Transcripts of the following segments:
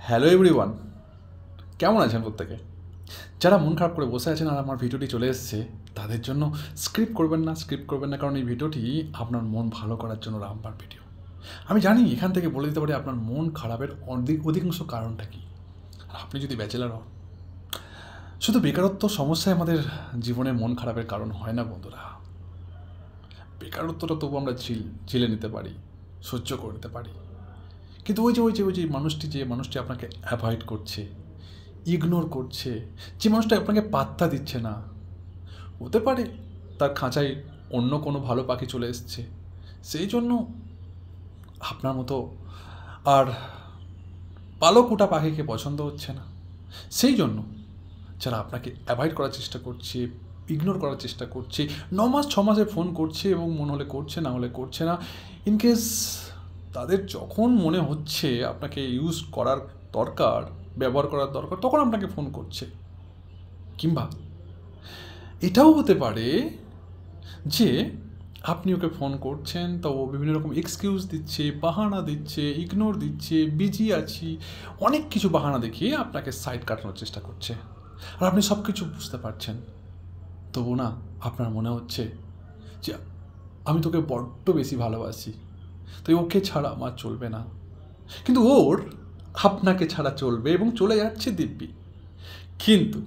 Hello everyone, কেমন আছেন প্রত্যেকে? যারা মন খারাপ করে বসে আছেন আর আমার ভিডিওটি চলে এসেছে তাদের জন্য স্ক্রিপ্ট করবেন না, কারণ এই ভিডিওটি আপনার মন ভালো করার জন্য রামপার ভিডিও। আমি জানি এখান থেকে বলে দিতে পারি আপনার মন খারাপের অধিকাংশ কারণটা কী। আর আপনি যদি ব্যাচেলার হন, শুধু বেকারত্ব সমস্যায় আমাদের জীবনে মন খারাপের কারণ হয় না বন্ধুরা। বেকারত্বটা তবু আমরা ঝিলে নিতে পারি, সহ্য করে নিতে পারি, কিন্তু ওই যে মানুষটি আপনাকে অ্যাভয়েড করছে, ইগনোর করছে, যে মানুষটা আপনাকে পাত্তা দিচ্ছে না, হতে পারে তার খাঁচায় অন্য কোনো ভালো পাখি চলে এসছে, সেই জন্য আপনার মতো আর পালকোটা পাখিকে পছন্দ হচ্ছে না। সেই জন্য যারা আপনাকে অ্যাভয়েড করার চেষ্টা করছে, ইগনোর করার চেষ্টা করছে, 9 মাস 6 মাসে ফোন করছে এবং মনে হলে করছে, না হলে করছে না, ইনকেস তাদের যখন মনে হচ্ছে আপনাকে ইউজ করার দরকার, ব্যবহার করার দরকার, তখন আপনাকে ফোন করছে। কিংবা এটাও হতে পারে যে আপনি ওকে ফোন করছেন, তো ও বিভিন্ন রকম এক্সকিউজ দিচ্ছে, বাহানা দিচ্ছে, ইগনোর দিচ্ছে, বিজি আছি, অনেক কিছু বাহানা দেখিয়ে আপনাকে সাইড কাটানোর চেষ্টা করছে। আর আপনি সব কিছু বুঝতে পারছেন, তবু না আপনার মনে হচ্ছে যে আমি তোকে বড্ড বেশি ভালোবাসি, তাই ওকে ছাড়া আমার চলবে না। কিন্তু ওর আপনাকে ছাড়া চলবে এবং চলে যাচ্ছে দিব্যি, কিন্তু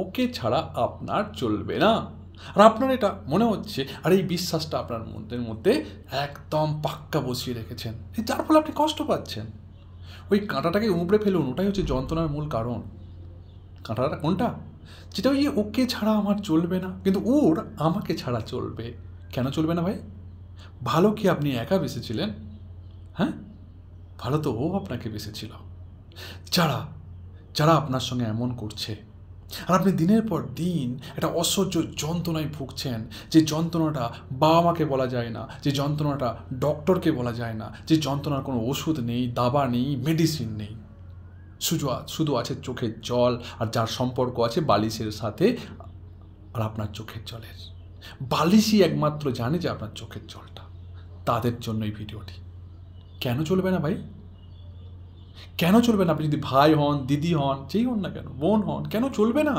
ওকে ছাড়া আপনার চলবে না। আর আপনার এটা মনে হচ্ছে, আর এই বিশ্বাসটা আপনার মনের মধ্যে একদম পাক্কা বসিয়ে রেখেছেন, যার ফলে আপনি কষ্ট পাচ্ছেন। ওই কাঁটাটাকে উঁবড়ে ফেলুন, ওটাই হচ্ছে যন্ত্রণার মূল কারণ। কাঁটাটা কোনটা? যেটা ওই ওকে ছাড়া আমার চলবে না, কিন্তু ওর আমাকে ছাড়া চলবে। কেন চলবে না ভাই? ভালো কি আপনি একা বেসেছিলেন? হ্যাঁ, ভালো তো ও আপনাকে বেসেছিল। যারা যারা আপনার সঙ্গে এমন করছে, আর আপনি দিনের পর দিন একটা অসহ্য যন্ত্রণায় ভুগছেন, যে যন্ত্রণাটা বাবা মাকে বলা যায় না, যে যন্ত্রণাটা ডক্টরকে বলা যায় না, যে যন্ত্রণার কোনো ওষুধ নেই, দাবা নেই, মেডিসিন নেই, শুধু আছে চোখের জল, আর যার সম্পর্ক আছে বালিশের সাথে আর আপনার চোখের জলের। বালিশই একমাত্র জানে যে আপনার চোখের জলটা। তাদের জন্য এই ভিডিওটি। কেন চলবে না ভাই? কেন চলবে না? আপনি যদি ভাই হন, দিদি হন, যেই হন না কেন, বোন হন, কেন চলবে না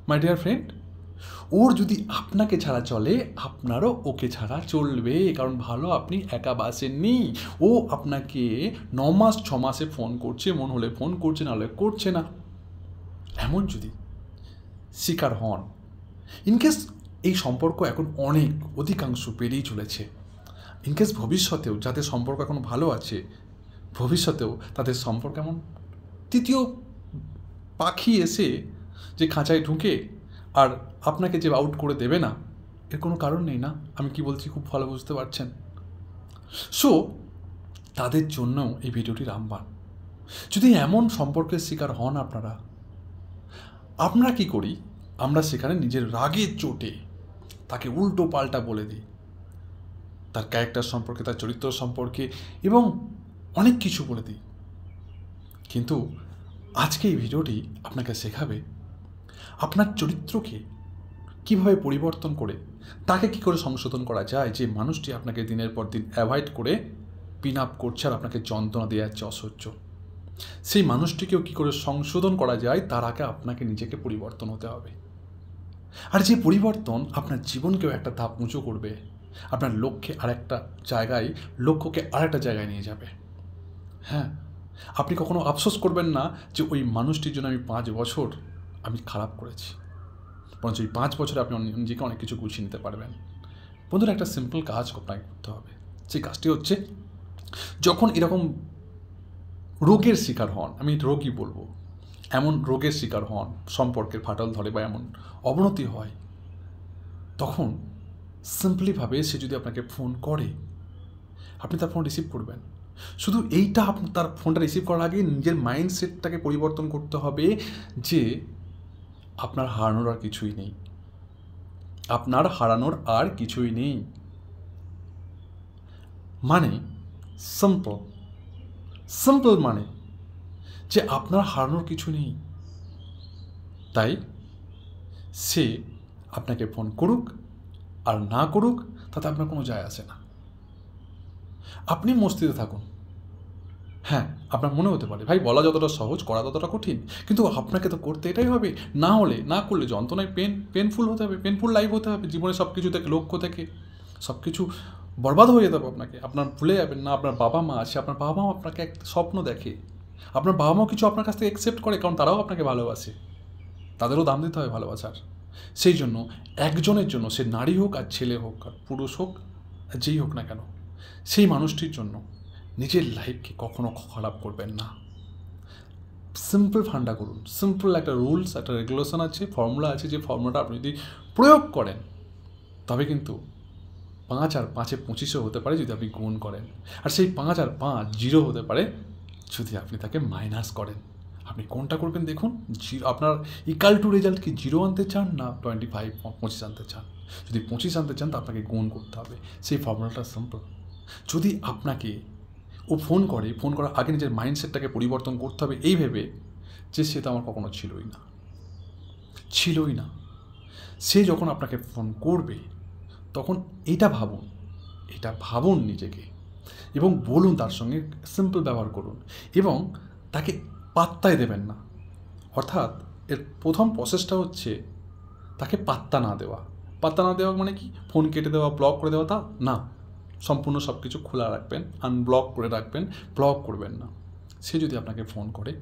মাই ডিয়ার ফ্রেন্ড? ওর যদি আপনাকে ছাড়া চলে, আপনারও ওকে ছাড়া চলবে, কারণ ভালো আপনি একা বাসেননি। ও আপনাকে 9 মাস 6 মাসে ফোন করছে, মন হলে ফোন করছে, না হলে করছে না। এমন যদি শিকার হন, ইনকেস এই সম্পর্ক এখন অধিকাংশ বেড়েই চলেছে, ইনকেস ভবিষ্যতেও যাদের সম্পর্ক এখন ভালো আছে, ভবিষ্যতেও তাদের সম্পর্ক এমন তৃতীয় পাখি এসে যে খাঁচায় ঢুকে আর আপনাকে যে আউট করে দেবে না, এর কোনো কারণ নেই না? আমি কি বলছি খুব ভালো বুঝতে পারছেন। সো তাদের জন্যও এই ভিডিওটি রামবাণ। যদি এমন সম্পর্কের শিকার হন আমরা কি করি? আমরা সেখানে নিজের রাগের চোটে তাকে উল্টো পাল্টা বলে দিই, তার ক্যারেক্টার সম্পর্কে, তার চরিত্র সম্পর্কে, এবং অনেক কিছু বলে দিই। কিন্তু আজকে এই ভিডিওটি আপনাকে শেখাবে আপনার চরিত্রকে কীভাবে পরিবর্তন করে তাকে কী করে সংশোধন করা যায়। যে মানুষটি আপনাকে দিনের পর দিন অ্যাভয়েড করে পিন আপ করছে আর আপনাকে যন্ত্রণা দিয়ে যাচ্ছে অসহ্য, সেই মানুষটিকেও কী করে সংশোধন করা যায়, তার আগে আপনাকে নিজেকে পরিবর্তন হতে হবে। আর যে পরিবর্তন আপনার জীবনকেও একটা ধাপ উঁচু করবে, আপনার লক্ষ্যকে আরেকটা জায়গায় নিয়ে যাবে। হ্যাঁ, আপনি কখনো আফসোস করবেন না যে ওই মানুষটির জন্য আমি 5 বছর আমি খারাপ করেছি, বরঞ্চ এই 5 বছরে আপনি নিজেকে অনেক কিছু গুছিয়ে নিতে পারবেন। বন্ধুরা, একটা সিম্পল কাজ আপনাকে করতে হবে। সেই কাজটি হচ্ছে, যখন এরকম রোগের শিকার হন, আমি রোগই বলবো, এমন রোগের শিকার হন, সম্পর্কের ফাটল ধরে বা এমন অবনতি হয়, তখন সিম্পলিভাবে সে যদি আপনাকে ফোন করে, আপনি তার ফোন রিসিভ করবেন। শুধু এইটা, তার ফোনটা রিসিভ করার আগে নিজের মাইন্ডসেটটাকে পরিবর্তন করতে হবে যে আপনার হারানোর আর কিছুই নেই, আপনার হারানোর আর কিছুই নেই। মানে সিম্পল মানে যে আপনার হারানোর কিছু নেই। তাই সে আপনাকে ফোন করুক আর না করুক, তাতে আপনার কোনো যায় আসে না। আপনি মস্তিতে থাকুন, হ্যাঁ, আপনার মনে হতে পারে ভাই বলা যতটা সহজ করা ততটা কঠিন, কিন্তু আপনাকে তো করতে এটাই হবে। না করলে যন্ত্রণায় পেনফুল হতে হবে, পেনফুল লাইফ হতে হবে, জীবনে সব কিছু থেকে লক্ষ্য থেকে সব কিছু বরবাদ হয়ে যেতে হবে আপনাকে। আপনার ভুলে যাবেন না আপনার বাবা মা আছে, আপনার বাবা মা আপনাকে একটা স্বপ্ন দেখে, আপনার বাবা মাও কিছু আপনার কাছ থেকে অ্যাকসেপ্ট করে, কারণ তারাও আপনাকে ভালোবাসে, তাদেরও দাম দিতে হয় ভালোবাসার। সেই জন্য একজনের জন্য, সে নারী হোক আর ছেলে হোক আর পুরুষ হোক আর যেই হোক না কেন, সেই মানুষটির জন্য নিজের লাইফকে কখনো খারাপ করবেন না। সিম্পল ফান্ডা করুন, সিম্পল একটা রুলস, একটা রেগুলেশন আছে, ফর্মুলা আছে, যে ফর্মুলাটা আপনি যদি প্রয়োগ করেন তবে কিন্তু 5 আর 5-এ 25ও হতে পারে যদি আপনি গুণ করেন, আর সেই 5 আর 5 0 হতে পারে যদি আপনি তাকে মাইনাস করেন। আপনি কোনটা করবেন দেখুন। আপনার ইকাল টু রেজাল্ট কি 0 আনতে চান না 25 আনতে চান? যদি 25 আনতে চান তো আপনাকে গুণ করতে হবে। সেই ফর্মুলাটা সিম্পল। যদি আপনাকে ও ফোন করার আগে নিজের মাইন্ডসেটটাকে পরিবর্তন করতে হবে এই ভেবে যে সে তো আমার কখনো ছিলই না। সে যখন আপনাকে ফোন করবে তখন এটা ভাবুন নিজেকে, এবং বলুন তার সঙ্গে, সিম্পল ব্যবহার করুন এবং তাকে পাত্তাই দেবেন না। অর্থাৎ এর প্রথম প্রসেসটা হচ্ছে তাকে পাত্তা না দেওয়া মানে কি? ফোন কেটে দেওয়া, ব্লক করে দেওয়া তা না, সম্পূর্ণ সব কিছু খোলা রাখবেন, আনব্লক করে রাখবেন, ব্লক করবেন না। সে যদি আপনাকে ফোন করে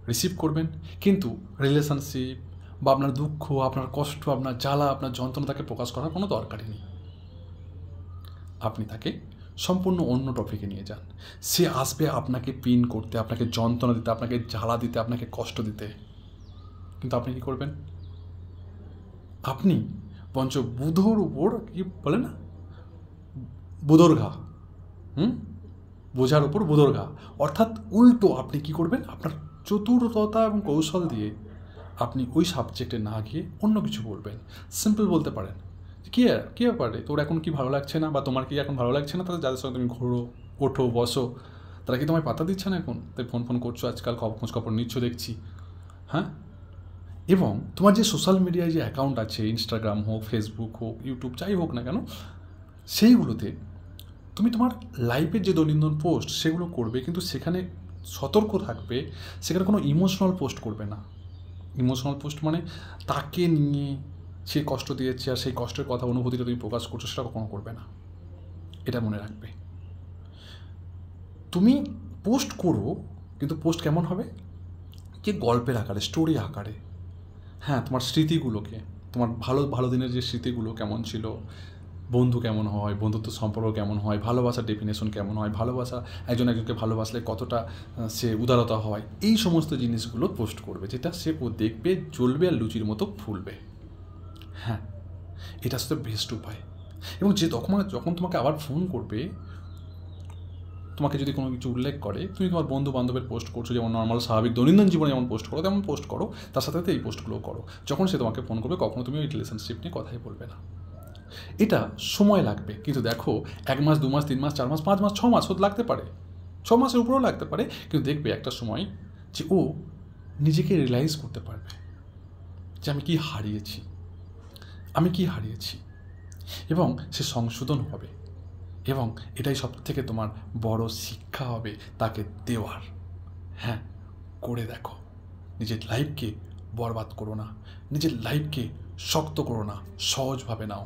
রিসিভ করবেন, কিন্তু রিলেশনশিপ বা আপনার দুঃখ, আপনার কষ্ট, আপনার জ্বালা, আপনার যন্ত্রণা তাকে প্রকাশ করার কোনো দরকারই নেই। আপনি তাকে সম্পূর্ণ অন্য টপিকে নিয়ে যান। সে আসবে আপনাকে পিন করতে, আপনাকে যন্ত্রণা দিতে, আপনাকে জ্বালা দিতে, আপনাকে কষ্ট দিতে, কিন্তু আপনি কী করবেন? আপনি পঞ্চ বুধোর উপর কি বলে না, বুধোর ঘা, বোঝার উপর বুধোর ঘা, অর্থাৎ উল্টো আপনি কি করবেন? আপনার চতুরতা এবং কৌশল দিয়ে আপনি ওই সাবজেক্টে না গিয়ে অন্য কিছু বলবেন। সিম্পল বলতে পারেন, কী ব্যাপারে তোর এখন কি ভালো লাগছে না, বা তোমার কি এখন ভালো লাগছে না? তাদের যাদের সঙ্গে তুমি ঘোরো, ওঠো, বসো, তারা কি তোমায় পাত্তা দিচ্ছে না এখন? তাই ফোন করছো, আজকাল খোঁজ খবর নিচ্ছ দেখছি, হ্যাঁ? এবং তোমার যে সোশ্যাল মিডিয়ায় যে অ্যাকাউন্ট আছে, ইনস্টাগ্রাম হোক, ফেসবুক হোক, ইউটিউব, যাই হোক না কেন, সেইগুলোতে তুমি তোমার লাইফের যে দৈনন্দিন পোস্ট সেগুলো করবে, কিন্তু সেখানে সতর্ক থাকবে, সেখানে কোনো ইমোশনাল পোস্ট করবে না। ইমোশনাল পোস্ট মানে তাকে নিয়ে সে কষ্ট দিয়েছে আর সেই কষ্টের কথা, অনুভূতিটা তুমি প্রকাশ করছো, সেটা কখনো করবে না। এটা মনে রাখবে। তুমি পোস্ট করো, কিন্তু পোস্ট কেমন হবে? যে গল্পের আকারে, স্টোরি আকারে। হ্যাঁ, তোমার স্মৃতিগুলোকে, তোমার ভালো দিনের যে স্মৃতিগুলো কেমন ছিল, বন্ধু কেমন হয়, বন্ধুত্ব সম্পর্ক কেমন হয়, ভালোবাসার ডেফিনেশন কেমন হয়, ভালোবাসা একজনকে ভালোবাসলে কতটা সে উদারতা হয়, এই সমস্ত জিনিসগুলো পোস্ট করবে, যেটা সে ও দেখবে, জ্বলবে আর লুচির মতো ফুলবে। হ্যাঁ, এটা হচ্ছে বেস্ট উপায়। এবং যখন তোমাকে আবার ফোন করবে, তোমাকে যদি কোনো কিছু উল্লেখ করে, তুমি তোমার বন্ধু বান্ধবের পোস্ট করছো, যেমন নর্মাল স্বাভাবিক দৈনন্দিন জীবনে যেমন পোস্ট করো তেমন পোস্ট করো, তার সাথে সাথে এই পোস্টগুলোও করো। যখন সে তোমাকে ফোন করবে, কখনো তুমি ওই রিলেশনশিপ নিয়ে কথাই বলবে না। এটা সময় লাগবে, কিন্তু দেখো 1 মাস, 2 মাস, 3 মাস, 4 মাস, 5 মাস, 6 মাস লাগতে পারে, 6 মাসের উপরেও লাগতে পারে, কিন্তু দেখবে একটা সময় যে ও নিজেকে রিয়েলাইজ করতে পারবে যে আমি কি হারিয়েছি, এবং সে সংশোধন হবে। এবং এটাই সব থেকে তোমার বড় শিক্ষা হবে তাকে দেওয়ার। হ্যাঁ, করে দেখো। নিজের লাইফকে বরবাদ করো না, নিজের লাইফকে শক্ত করো না, সহজভাবে নাও।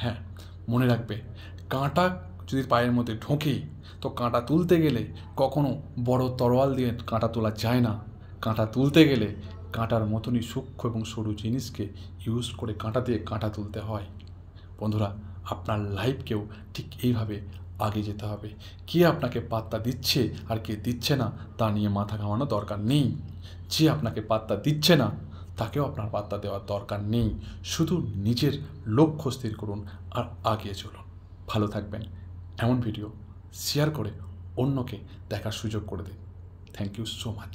হ্যাঁ, মনে রাখবে, কাঁটা যদি পায়ের মধ্যে ঢোকে তো কাঁটা তুলতে গেলে কখনো বড় তরোয়াল দিয়ে কাঁটা তোলা যায় না। কাঁটা তুলতে গেলে কাঁটার মতনই সূক্ষ্ম এবং সরু জিনিসকে ইউজ করে কাঁটা দিয়ে কাঁটা তুলতে হয়। বন্ধুরা, আপনার লাইফকেও ঠিক এইভাবে আগে যেতে হবে। কে আপনাকে পাত্তা দিচ্ছে আর কে দিচ্ছে না তা নিয়ে মাথা ঘামানোর দরকার নেই। যে আপনাকে পাত্তা দিচ্ছে না তাকেও আপনার পাত্তা দেওয়ার দরকার নেই। শুধু নিজের লক্ষ্য স্থির করুন আর আগিয়ে চলুন। ভালো থাকবেন। এমন ভিডিও শেয়ার করে অন্যকে দেখার সুযোগ করে দিন। Thank you so much.